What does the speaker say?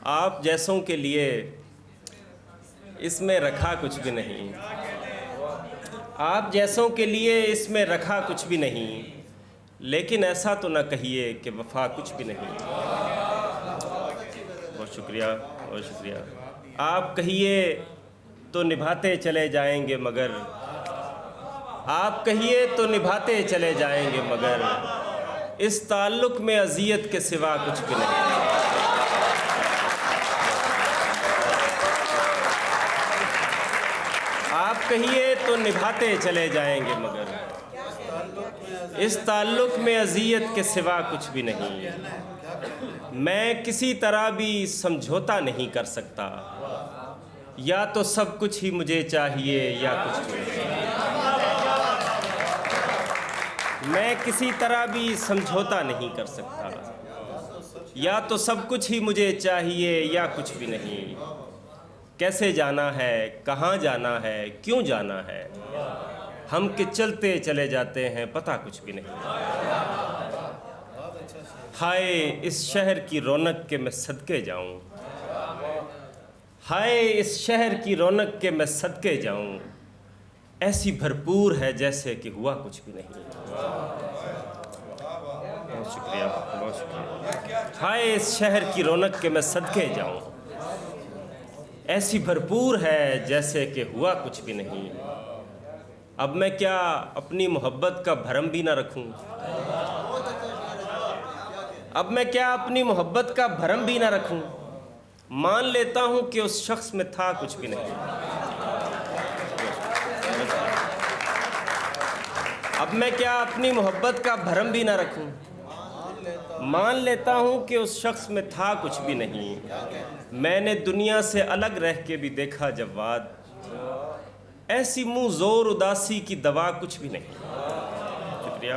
آپ جیسوں کے لیے اس میں رکھا کچھ بھی نہیں، آپ جیسوں کے لیے اس میں رکھا کچھ بھی نہیں، لیکن ایسا تو نہ کہیے کہ وفا کچھ بھی نہیں۔ بہت شکریہ، بہت شکریہ۔ آپ کہیے تو نبھاتے چلے جائیں گے مگر، آپ کہیے تو نبھاتے چلے جائیں گے مگر اس تعلق میں اذیت کے سوا کچھ بھی نہیں۔ آپ کہیے تو نبھاتے چلے جائیں گے مگر اس تعلق میں اذیت کے سوا کچھ بھی نہیں۔ میں کسی طرح بھی سمجھوتا نہیں کر سکتا، یا تو سب کچھ ہی مجھے چاہیے یا کچھ بھی نہیں۔ میں کسی طرح بھی سمجھوتا نہیں کر سکتا، یا تو سب کچھ ہی مجھے چاہیے یا کچھ بھی نہیں۔ کیسے جانا ہے، کہاں جانا ہے، کیوں جانا ہے، ہم کہ چلتے چلے جاتے ہیں پتہ کچھ بھی نہیں۔ ہائے اس شہر کی رونق کہ میں صدقے جاؤں، ہائے اس شہر کی رونق کہ میں صدقے جاؤں، ایسی بھرپور ہے جیسے کہ ہوا کچھ بھی نہیں۔ بہت شکریہ، بہت شکریہ۔ ہائے اس شہر کی رونق کہ میں صدقے جاؤں، ایسی بھرپور ہے جیسے کہ ہوا کچھ بھی نہیں۔ اب میں کیا اپنی محبت کا بھرم بھی نہ رکھوں، اب میں کیا اپنی محبت کا بھرم بھی نہ رکھوں، مان لیتا ہوں کہ اس شخص میں تھا کچھ بھی نہیں۔ اب میں کیا اپنی محبت کا بھرم بھی نہ رکھوں، مان لیتا ہوں کہ اس شخص میں تھا کچھ بھی نہیں۔ میں نے دنیا سے الگ رہ کے بھی دیکھا جواد، ایسی منہ زور اداسی کی دوا کچھ بھی نہیں۔ شکریہ۔